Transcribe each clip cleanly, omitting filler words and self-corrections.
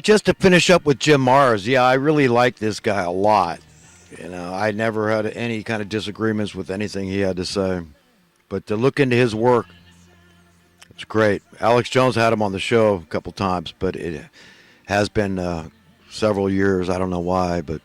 Just to finish up with Jim Mars, yeah, I really like this guy a lot. I never had any kind of disagreements with anything he had to say. But to look into his work, it's great. Alex Jones had him on the show a couple times, but it has been several years. I don't know why, but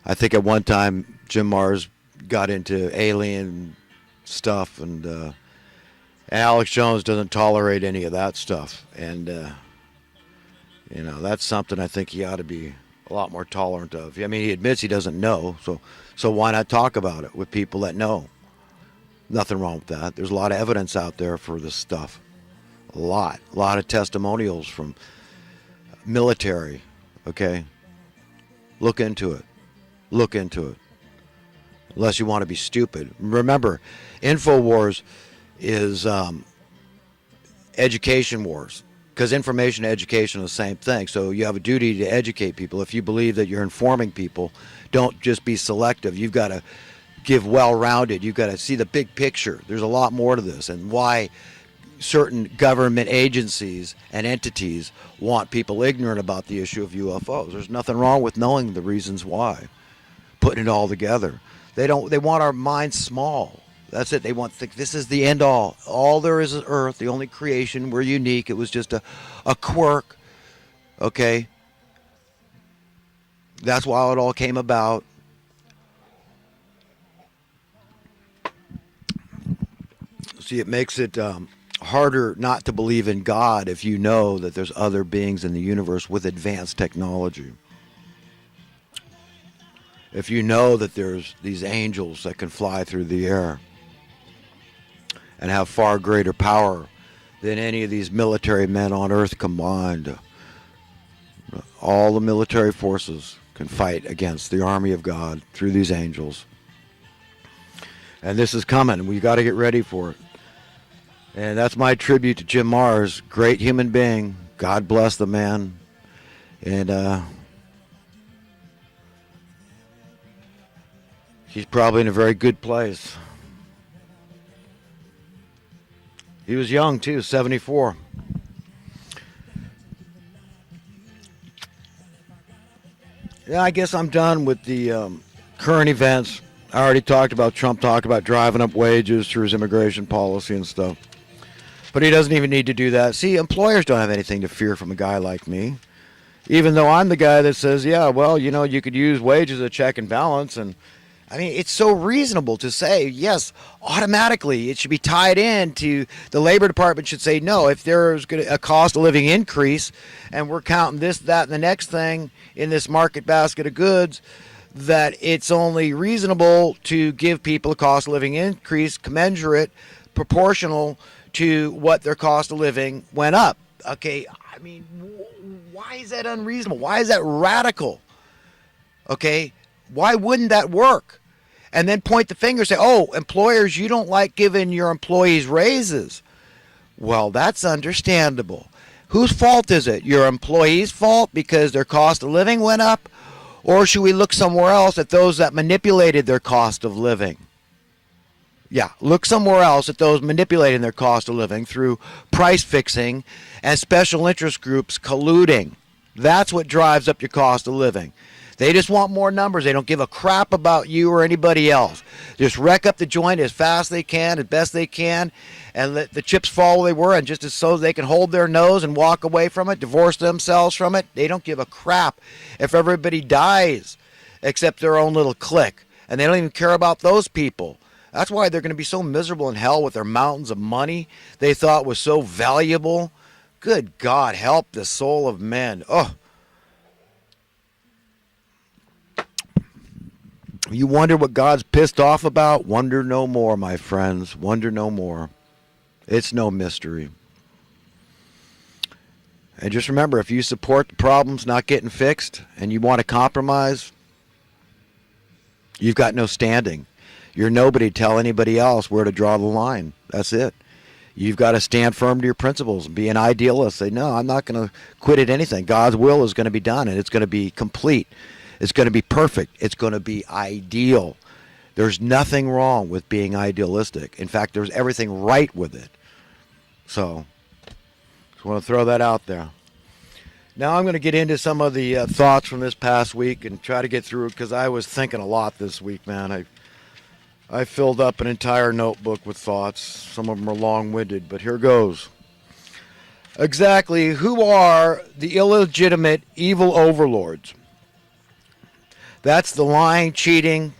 I think at one time Jim Mars got into alien stuff, and Alex Jones doesn't tolerate any of that stuff. And that's something I think he ought to be a lot more tolerant of. I mean, he admits he doesn't know, so why not talk about it with people that know? Nothing wrong with that. There's a lot of evidence out there for this stuff. A lot of testimonials from military. Okay, look into it. Look into it. Unless you want to be stupid. Remember, Infowars is education wars, because information and education are the same thing. So you have a duty to educate people. If you believe that you're informing people, don't just be selective. You've got to give well-rounded. You've got to see the big picture. There's a lot more to this, and why certain government agencies and entities want people ignorant about the issue of UFOs. There's nothing wrong with knowing the reasons why, putting it all together. They want our minds small. That's it. They want to think this is the end all. All there is Earth, the only creation. We're unique. It was just a quirk. Okay? That's why it all came about. See, it makes it harder not to believe in God if you know that there's other beings in the universe with advanced technology. If you know that there's these angels that can fly through the air and have far greater power than any of these military men on Earth combined. All the military forces can fight against the army of God through these angels. And this is coming. We got to get ready for it. And that's my tribute to Jim Mars. Great human being. God bless the man. And he's probably in a very good place. He was young, too, 74. Yeah, I guess I'm done with the current events. I already talked about Trump talking about driving up wages through his immigration policy and stuff. But he doesn't even need to do that. See, employers don't have anything to fear from a guy like me. Even though I'm the guy that says, yeah, well, you could use wages as a check and balance. And I mean, it's so reasonable to say, yes, automatically it should be tied in to the Labor Department should say, no, if there's a cost of living increase and we're counting this, that, and the next thing in this market basket of goods, that it's only reasonable to give people a cost of living increase commensurate, proportional to what their cost of living went up. Okay, I mean, why is that unreasonable? Why is that radical? Okay, why wouldn't that work? And then point the finger and say, oh, employers, you don't like giving your employees raises. Well, that's understandable. Whose fault is it? Your employees' fault because their cost of living went up? Or should we look somewhere else at those that manipulated their cost of living? Yeah, look somewhere else at those manipulating their cost of living through price fixing and special interest groups colluding. That's what drives up your cost of living. They just want more numbers. They don't give a crap about you or anybody else. Just wreck up the joint as fast as they can, as best they can, and let the chips fall where they were, and just as so they can hold their nose and walk away from it, divorce themselves from it. They don't give a crap if everybody dies except their own little clique. And they don't even care about those people. That's why they're going to be so miserable in hell with their mountains of money they thought was so valuable. Good God, help the soul of men. Oh. You wonder what God's pissed off about? Wonder no more, my friends. Wonder no more. It's no mystery. And just remember, if you support the problems not getting fixed and you want to compromise, you've got no standing. You're nobody to tell anybody else where to draw the line. That's it. You've got to stand firm to your principles and be an idealist. Say, no, I'm not going to quit at anything. God's will is going to be done, and it's going to be complete. It's going to be perfect. It's going to be ideal. There's nothing wrong with being idealistic. In fact, there's everything right with it. So, just want to throw that out there. Now I'm going to get into some of the thoughts from this past week and try to get through it because I was thinking a lot this week, man. I filled up an entire notebook with thoughts. Some of them are long-winded, but here goes. Exactly who are the illegitimate evil overlords? That's the lying, cheating,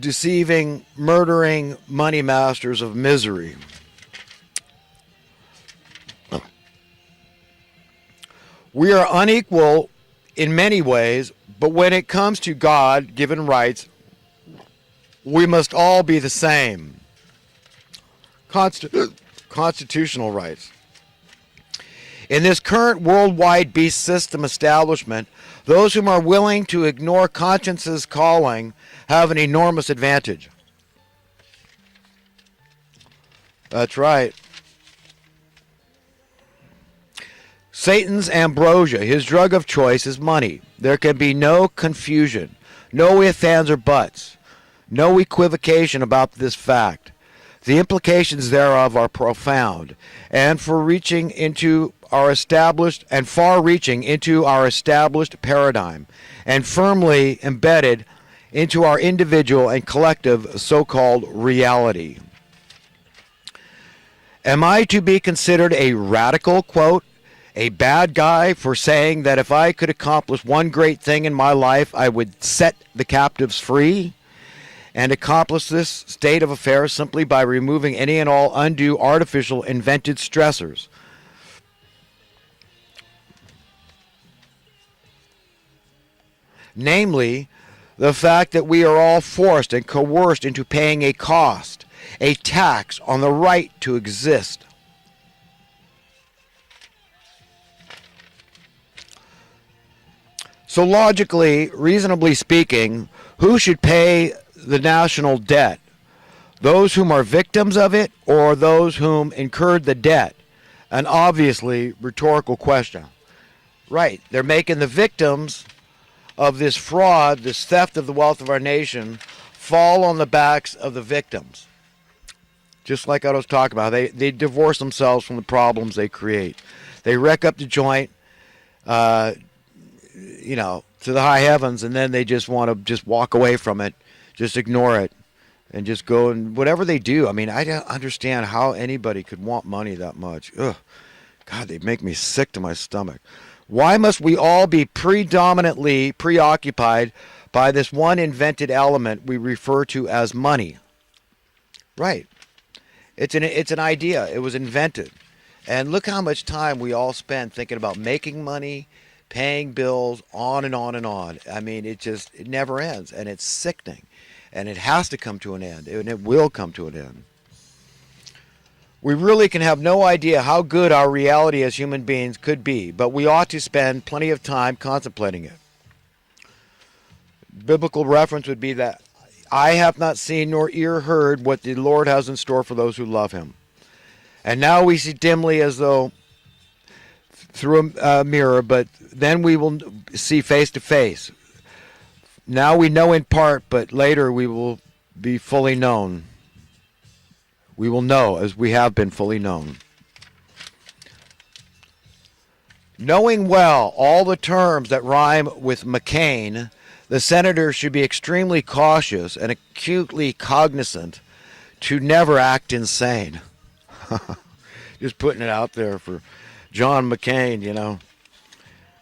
deceiving, murdering money masters of misery. We are unequal in many ways, but when it comes to God-given rights, we must all be the same. Constitutional rights. In this current worldwide beast system establishment, those whom are willing to ignore conscience's calling have an enormous advantage. That's right. Satan's ambrosia, his drug of choice, is money. There can be no confusion, no ifs, ands, or buts, no equivocation about this fact. The implications thereof are profound and far-reaching into our established paradigm and firmly embedded into our individual and collective so-called reality. Am I to be considered a radical, quote, a bad guy for saying that if I could accomplish one great thing in my life, I would set the captives free and accomplish this state of affairs simply by removing any and all undue, artificial, invented stressors? Namely, the fact that we are all forced and coerced into paying a cost, a tax on the right to exist. So logically, reasonably speaking, who should pay the national debt? Those whom are victims of it or those whom incurred the debt? An obviously rhetorical question. Right, they're making the victims of this fraud, this theft of the wealth of our nation, fall on the backs of the victims. Just like I was talking about, they divorce themselves from the problems they create. They wreck up the joint, to the high heavens, and then they just want to just walk away from it, just ignore it, and just go and whatever they do. I mean, I don't understand how anybody could want money that much. Ugh, God, they make me sick to my stomach. Why must we all be predominantly preoccupied by this one invented element we refer to as money? Right. It's an idea. It was invented. And look how much time we all spend thinking about making money, paying bills, on and on and on. I mean, it never ends, and it's sickening. And it has to come to an end, and it will come to an end. We really can have no idea how good our reality as human beings could be, but we ought to spend plenty of time contemplating it. Biblical reference would be that eye hath not seen nor ear heard what the Lord has in store for those who love him. And now we see dimly as though through a mirror, but then we will see face to face. Now we know in part, but later we will be fully known. We will know as we have been fully known. Knowing well all the terms that rhyme with McCain, the senator should be extremely cautious and acutely cognizant to never act insane. Just putting it out there for John McCain,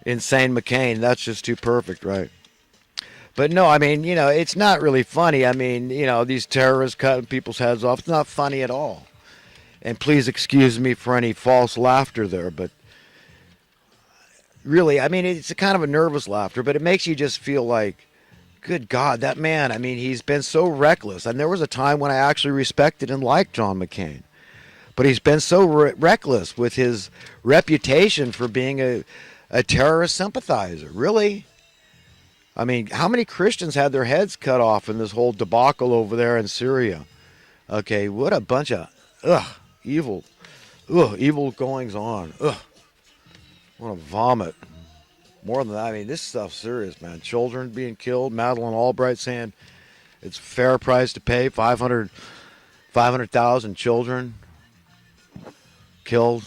Insane McCain. That's just too perfect, right? But no, I mean, it's not really funny. I mean, these terrorists cutting people's heads off. It's not funny at all. And please excuse me for any false laughter there, but really, I mean, it's a kind of a nervous laughter, but it makes you just feel like, good God, that man, I mean, he's been so reckless. And there was a time when I actually respected and liked John McCain. But he's been so reckless with his reputation for being a terrorist sympathizer. Really? I mean, how many Christians had their heads cut off in this whole debacle over there in Syria? Okay, what a bunch of evil goings on. Ugh, what a vomit. More than that, I mean, this stuff's serious, man. Children being killed. Madeleine Albright saying it's a fair price to pay. 500,000 children killed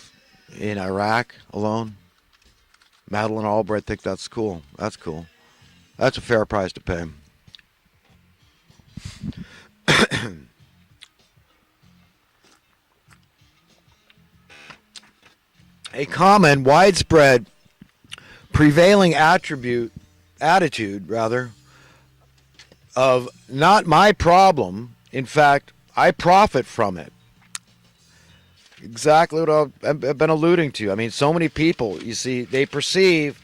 in Iraq alone. Madeline Albright think that's cool. That's cool. That's a fair price to pay. A common, widespread, prevailing attitude rather, of not my problem. In fact, I profit from it. Exactly what I've been alluding to. I mean, so many people, you see, they perceive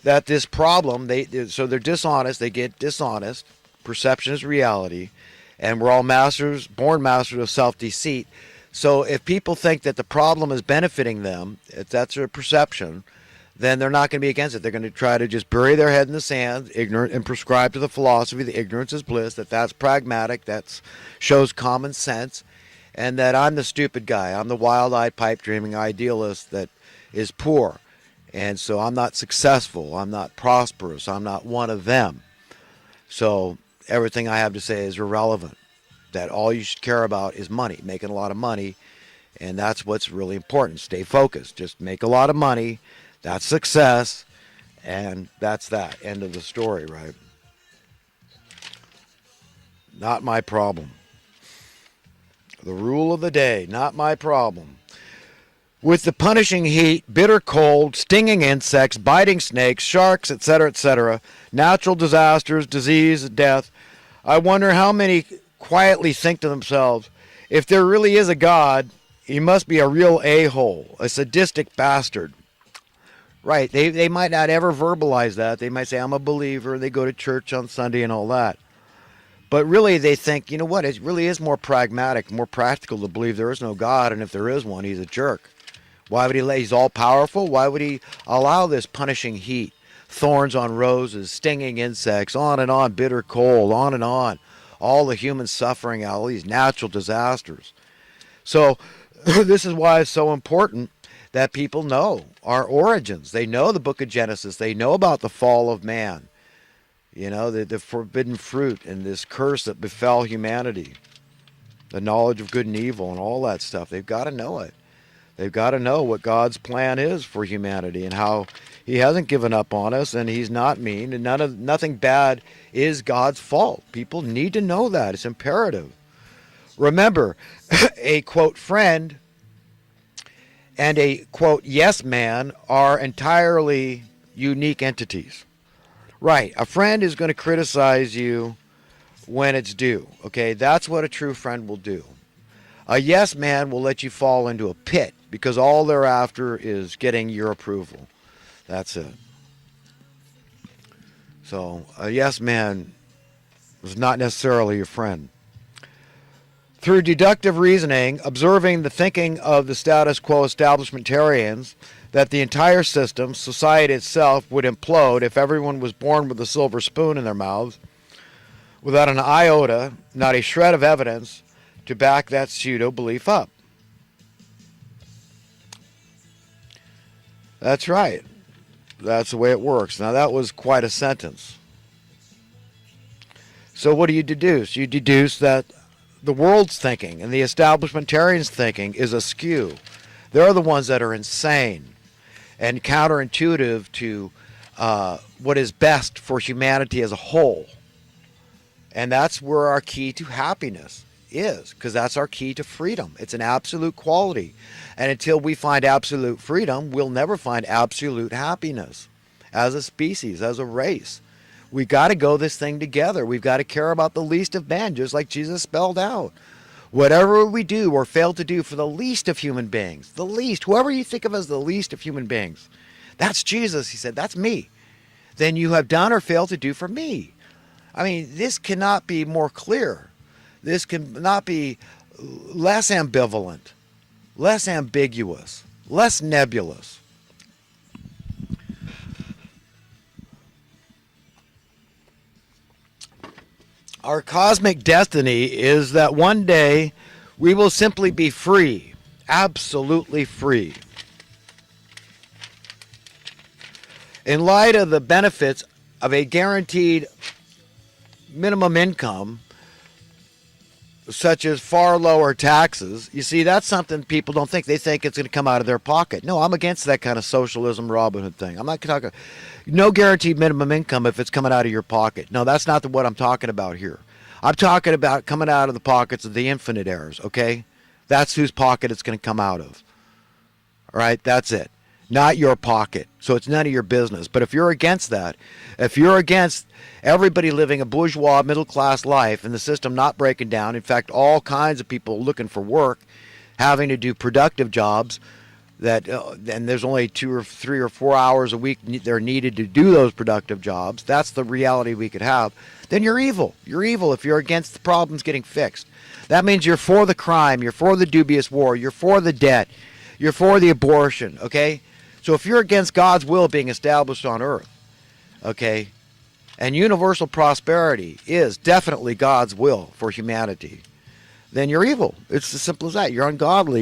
that this problem, so they're dishonest, they get dishonest. Perception is reality, and we're all born masters of self-deceit. So if people think that the problem is benefiting them, if that's their perception, then they're not going to be against it. They're going to try to just bury their head in the sand, ignorant, and prescribe to the philosophy that ignorance is bliss, that's pragmatic, that shows common sense, and that I'm the stupid guy. I'm the wild-eyed, pipe-dreaming idealist that is poor. And so I'm not successful. I'm not prosperous. I'm not one of them. So everything I have to say is irrelevant. That all you should care about is money, making a lot of money. And that's what's really important. Stay focused. Just make a lot of money. That's success. And that's that. End of the story, right? Not my problem. The rule of the day, not my problem. With the punishing heat, bitter cold, stinging insects, biting snakes, sharks, etc., natural disasters, disease, death, I wonder how many quietly think to themselves, if there really is a God, he must be a real a-hole, a sadistic bastard. Right, they might not ever verbalize that. They might say, I'm a believer, they go to church on Sunday and all that. But really they think, you know what, it really is more pragmatic, more practical to believe there is no God, and if there is one, he's a jerk. Why would he's all powerful? Why would he allow this punishing heat, thorns on roses, stinging insects, on, bitter cold, on and on, all the human suffering, all these natural disasters. So this is why it's so important that people know our origins. They know the book of Genesis. They know about the fall of man. You know, the forbidden fruit and this curse that befell humanity. The knowledge of good and evil and all that stuff. They've got to know it. They've got to know what God's plan is for humanity and how he hasn't given up on us and he's not mean and nothing bad is God's fault. People need to know that. It's imperative. Remember, a quote friend and a quote yes man are entirely unique entities. Right, a friend is going to criticize you when it's due. Okay, that's what a true friend will do. A yes man will let you fall into a pit because all they're after is getting your approval. That's it. So a yes man is not necessarily your friend. Through deductive reasoning, observing the thinking of the status quo establishmentarians, that the entire system, society itself, would implode if everyone was born with a silver spoon in their mouths, without an iota, not a shred of evidence, to back that pseudo-belief up. That's right. That's the way it works. Now that was quite a sentence. So what do you deduce? You deduce that the world's thinking and the establishmentarians' thinking is askew. They're the ones that are insane and counterintuitive to what is best for humanity as a whole. And that's where our key to happiness is, because that's our key to freedom. It's an absolute quality. And until we find absolute freedom, we'll never find absolute happiness as a species, as a race. We got to go this thing together. We've got to care about the least of men, just like Jesus spelled out. Whatever we do or fail to do for the least of human beings, the least, whoever you think of as the least of human beings, that's Jesus, he said, that's me. Then you have done or failed to do for me. I mean, this cannot be more clear. This cannot be less ambivalent, less ambiguous, less nebulous. Our cosmic destiny is that one day we will simply be free, absolutely free. In light of the benefits of a guaranteed minimum income, such as far lower taxes. You see, that's something people don't think. They think it's going to come out of their pocket. No, I'm against that kind of socialism, Robin Hood thing. I'm not talking no guaranteed minimum income if it's coming out of your pocket. No, that's not what I'm talking about here. I'm talking about coming out of the pockets of the infinite heirs, okay? That's whose pocket it's going to come out of. All right, that's it. Not your pocket. So it's none of your business. But if you're against that, if you're against everybody living a bourgeois middle class life and the system not breaking down, in fact, all kinds of people looking for work, having to do productive jobs, that and there's only 2 or 3 or 4 hours a week they're needed to do those productive jobs. That's the reality we could have. Then you're evil. You're evil if you're against the problems getting fixed. That means you're for the crime. You're for the dubious war. You're for the debt. You're for the abortion. Okay. So if you're against God's will being established on earth, okay, and universal prosperity is definitely God's will for humanity, then you're evil. It's as simple as that. You're ungodly.